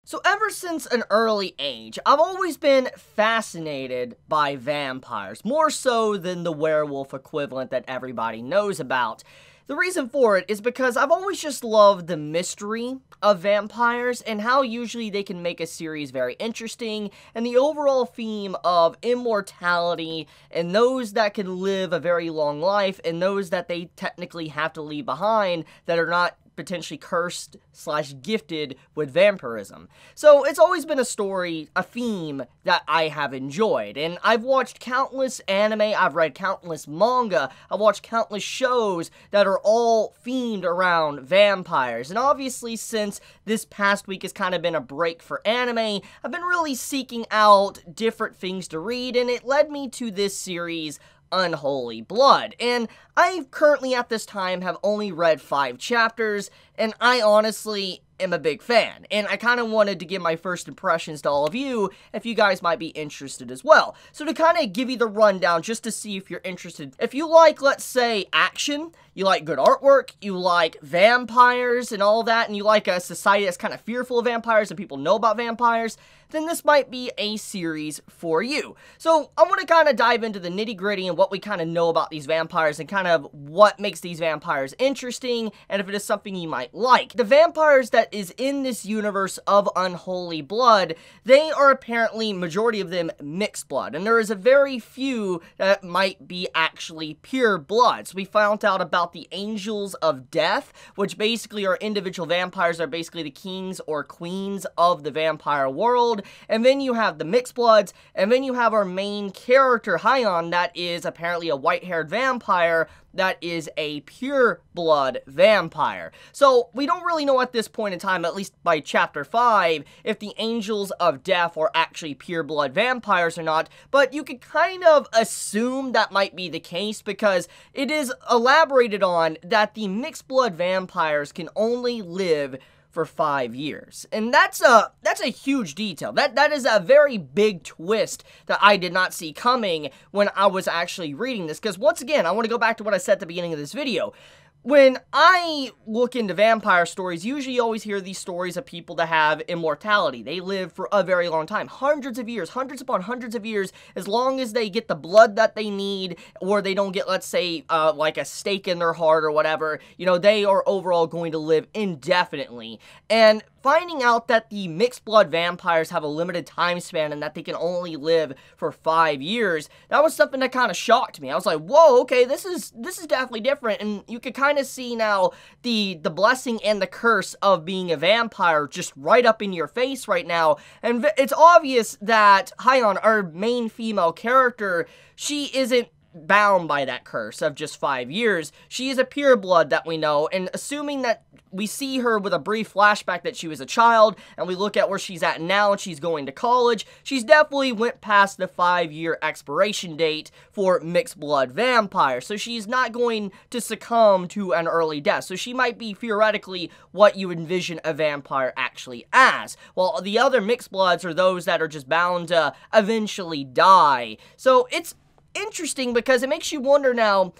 So ever since an early age, I've always been fascinated by vampires, more so than the werewolf equivalent that everybody knows about. The reason for it is because I've always just loved the mystery of vampires and how usually they can make a series very interesting, and the overall theme of immortality and those that can live a very long life and those that they technically have to leave behind that are not potentially cursed / gifted with vampirism. So it's always been a story, a theme that I have enjoyed, and I've watched countless anime, I've read countless manga, I've watched countless shows that are all themed around vampires, and obviously since this past week has kind of been a break for anime, I've been really seeking out different things to read, and it led me to this series, Unholy Blood, and I currently at this time have only read 5 chapters, and I honestly am a big fan, and I kind of wanted to give my first impressions to all of you, if you guys might be interested as well. So to kind of give you the rundown, just to see if you're interested, if you like, let's say, action, you like good artwork, you like vampires and all that, and you like a society that's kind of fearful of vampires and people know about vampires, then this might be a series for you. So I want to kind of dive into the nitty-gritty and what we kind of know about these vampires and kind of what makes these vampires interesting, and if it is something you might like. The vampires that is in this universe of Unholy Blood, they are apparently, majority of them, mixed blood, and there is a very few that might be actually pure blood. So we found out about the Angels of Death, which basically are individual vampires that are basically the kings or queens of the vampire world, and then you have the mixed bloods, and then you have our main character, Haiyan, that is apparently a white-haired vampire that is a pure blood vampire. So we don't really know at this point in time, at least by chapter 5, if the Angels of Death are actually pure blood vampires or not, but you could kind of assume that might be the case because it is elaborated on that the mixed blood vampires can only live for 5 years. And that's a huge detail. That is a very big twist that I did not see coming when I was actually reading this, because once again, I want to go back to what I said at the beginning of this video. When I look into vampire stories, usually you always hear these stories of people that have immortality. They live for a very long time, hundreds of years, hundreds upon hundreds of years, as long as they get the blood that they need, or they don't get, let's say, like a stake in their heart or whatever, you know, they are overall going to live indefinitely. And finding out that the mixed blood vampires have a limited time span and that they can only live for 5 years, that was something that kind of shocked me. I was like, whoa, okay, this is definitely different, and you can kind of see now the blessing and the curse of being a vampire just right up in your face right now, and it's obvious that Haiyan, our main female character, she isn't bound by that curse of just 5 years. She is a pureblood that we know, and assuming that we see her with a brief flashback that she was a child, and we look at where she's at now and she's going to college, she's definitely went past the 5-year expiration date for mixed blood vampires, so she's not going to succumb to an early death, so she might be theoretically what you envision a vampire actually as, while the other mixed bloods are those that are just bound to eventually die. So it's interesting because it makes you wonder now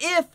if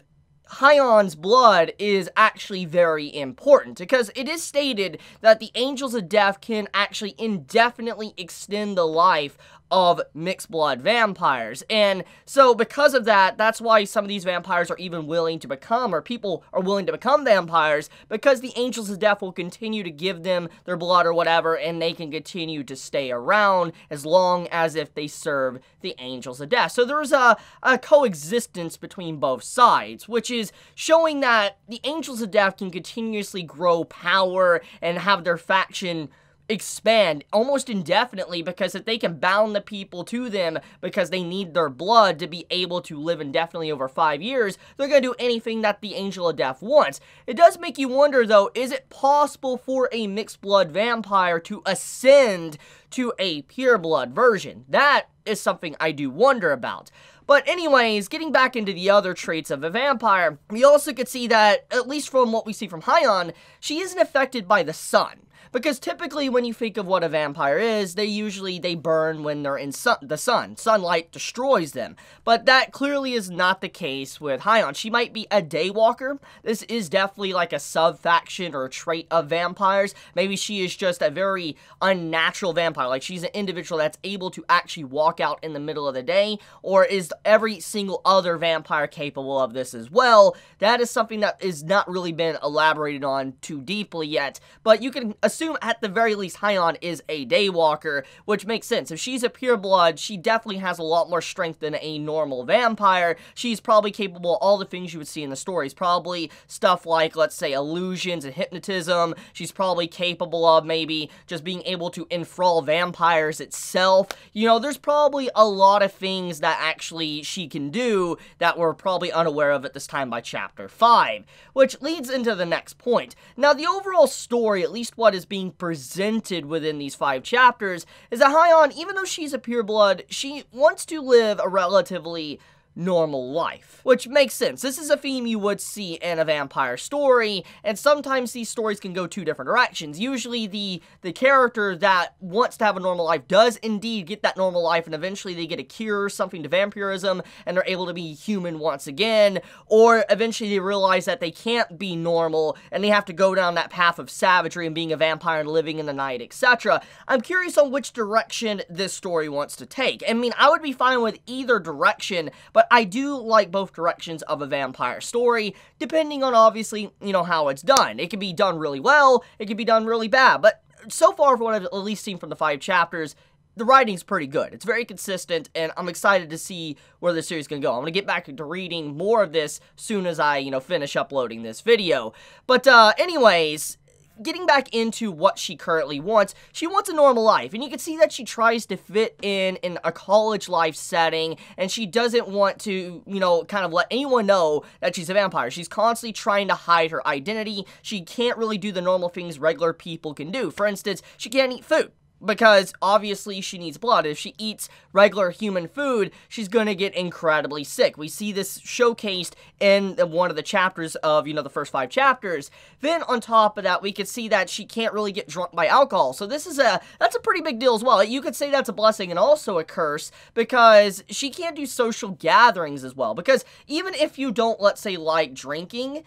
Haiyan's blood is actually very important, because it is stated that the Angels of Death can actually indefinitely extend the life of mixed blood vampires, and so because of that, that's why some of these vampires are even willing to become, or people are willing to become vampires, because the Angels of Death will continue to give them their blood or whatever, and they can continue to stay around as long as if they serve the Angels of Death. So there's a coexistence between both sides, which is showing that the Angels of Death can continuously grow power and have their faction expand almost indefinitely, because if they can bound the people to them because they need their blood to be able to live indefinitely over 5 years, they're going to do anything that the Angel of Death wants. It does make you wonder though, is it possible for a mixed blood vampire to ascend to a pureblood version. That is something I do wonder about. But anyways, getting back into the other traits of a vampire, we also could see that, at least from what we see from Hyon, she isn't affected by the sun. Because typically when you think of what a vampire is, they burn when they're in the sun. Sunlight destroys them. But that clearly is not the case with Hyon. She might be a daywalker. This is definitely like a sub-faction or a trait of vampires. Maybe she is just a very unnatural vampire. Like she's an individual that's able to actually walk out in the middle of the day. Or is every single other vampire capable of this as well? That is something that is not really been elaborated on too deeply yet. But you can assume at the very least Hyon is a daywalker, which makes sense. If she's a pureblood, she definitely has a lot more strength than a normal vampire. She's probably capable of all the things you would see in the stories. Probably stuff like, let's say, illusions and hypnotism. She's probably capable of maybe just being able to enthrall vampires itself. You know, there's probably a lot of things that actually she can do that we're probably unaware of at this time by Chapter 5, which leads into the next point. Now, the overall story, at least what is being presented within these 5 chapters, is that Hyon, even though she's a pureblood, she wants to live a relatively normal life, which makes sense. This is a theme you would see in a vampire story, and sometimes these stories can go 2 different directions. Usually the character that wants to have a normal life does indeed get that normal life, and eventually they get a cure, something to vampirism, and they're able to be human once again, or eventually they realize that they can't be normal, and they have to go down that path of savagery and being a vampire and living in the night, etc. I'm curious on which direction this story wants to take. I mean, I would be fine with either direction, but I do like both directions of a vampire story, depending on, obviously, you know, how it's done. It can be done really well, it can be done really bad, but so far, from what I've at least seen from the 5 chapters, the writing's pretty good. It's very consistent, and I'm excited to see where the series can go. I'm going to get back into reading more of this soon as I, finish uploading this video. But, anyways, getting back into what she currently wants, she wants a normal life, and you can see that she tries to fit in a college life setting, and she doesn't want to, kind of let anyone know that she's a vampire. She's constantly trying to hide her identity. She can't really do the normal things regular people can do. For instance, she can't eat food, because obviously she needs blood. If she eats regular human food, she's gonna get incredibly sick. We see this showcased in one of the chapters of, the first 5 chapters. Then on top of that, we could see that she can't really get drunk by alcohol. So that's a pretty big deal as well. You could say that's a blessing and also a curse, because she can't do social gatherings as well. Because even if you don't, let's say, like drinking,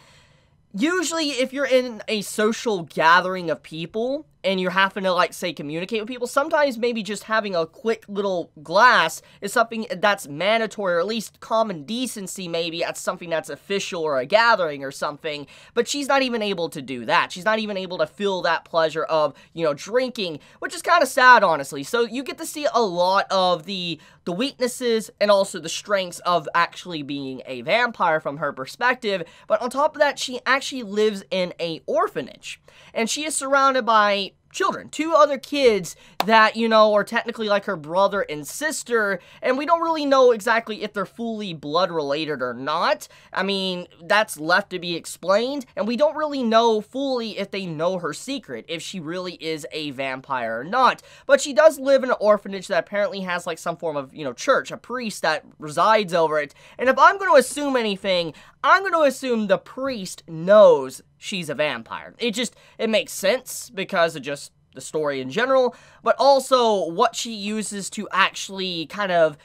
usually if you're in a social gathering of people, and you're having to, like, say, communicate with people, sometimes maybe just having a quick little glass is something that's mandatory, or at least common decency, maybe, at something that's official or a gathering or something, but she's not even able to do that. She's not even able to feel that pleasure of, drinking, which is kind of sad, honestly. So you get to see a lot of the weaknesses and also the strengths of actually being a vampire from her perspective, but on top of that, she actually lives in an orphanage, and she is surrounded by children, 2 other kids that, are technically like her brother and sister, and we don't really know exactly if they're fully blood related or not. I mean, that's left to be explained, and we don't really know fully if they know her secret, if she really is a vampire or not. But she does live in an orphanage that apparently has, like, some form of, church, a priest that resides over it, and if I'm going to assume anything, I'm going to assume the priest knows she's a vampire. It makes sense because of just the story in general, but also what she uses to actually kind of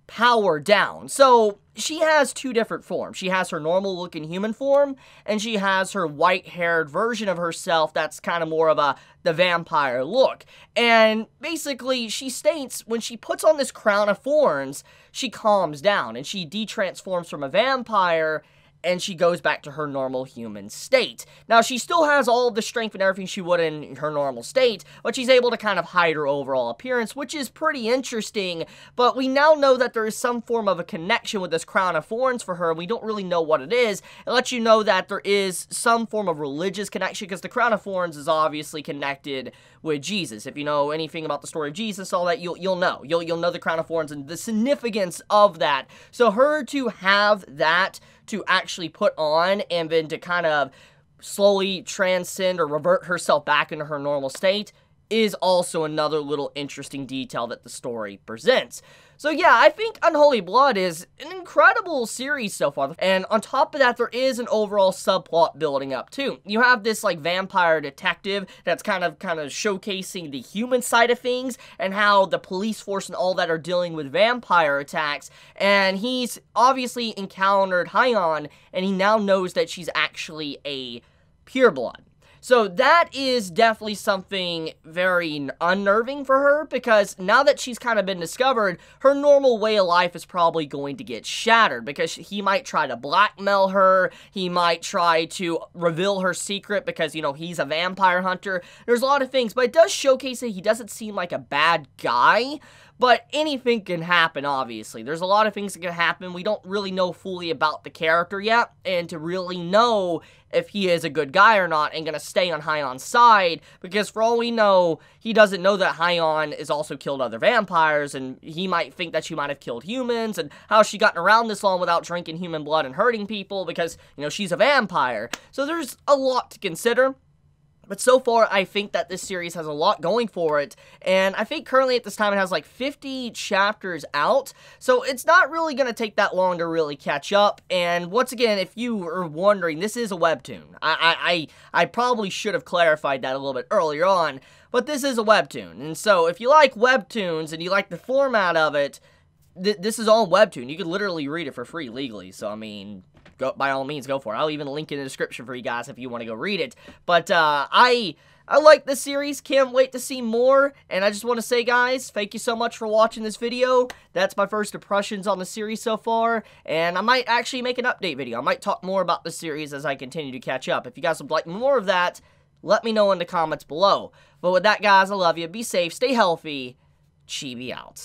power down. So she has 2 different forms. She has her normal looking human form, and she has her white-haired version of herself that's kind of more of the vampire look. And basically, she states when she puts on this crown of thorns, she calms down, and she de-transforms from a vampire, and she goes back to her normal human state. Now, she still has all of the strength and everything she would in her normal state, but she's able to kind of hide her overall appearance, which is pretty interesting, but we now know that there is some form of a connection with this crown of thorns for her, and we don't really know what it is. It lets you know that there is some form of religious connection, because the crown of thorns is obviously connected with Jesus. If you know anything about the story of Jesus, all that, you'll know. You'll know the crown of thorns and the significance of that. So her to have that to actually put on, and then to kind of slowly transcend or revert herself back into her normal state, is also another little interesting detail that the story presents. So yeah, I think Unholy Blood is an incredible series so far. And on top of that, there is an overall subplot building up too. You have this like vampire detective that's kind of showcasing the human side of things and how the police force and all that are dealing with vampire attacks. And he's obviously encountered Hyon, and he now knows that she's actually a pureblood. So that is definitely something very unnerving for her, because now that she's kind of been discovered, her normal way of life is probably going to get shattered, because he might try to blackmail her, he might try to reveal her secret because, you know, he's a vampire hunter. There's a lot of things, but it does showcase that he doesn't seem like a bad guy. But anything can happen, obviously. There's a lot of things that can happen. We don't really know fully about the character yet, and to really know if he is a good guy or not and gonna stay on Hyon's side, because for all we know, he doesn't know that Hyon has also killed other vampires, and he might think that she might have killed humans, and how she gotten around this long without drinking human blood and hurting people, because, you know, she's a vampire. So there's a lot to consider. But so far, I think that this series has a lot going for it, and I think currently at this time it has like 50 chapters out, so it's not really going to take that long to really catch up. And once again, if you are wondering, this is a webtoon. I probably should have clarified that a little bit earlier on, but this is a webtoon, and so if you like webtoons and you like the format of it, this is all webtoon. You could literally read it for free legally, so I mean, go, by all means, go for it. I'll even link in the description for you guys if you want to go read it. But I like this series. Can't wait to see more. And I just want to say, guys, thank you so much for watching this video. That's my first impressions on the series so far. And I might actually make an update video. I might talk more about the series as I continue to catch up. If you guys would like more of that, let me know in the comments below. But with that, guys, I love you. Be safe. Stay healthy. Chibi out.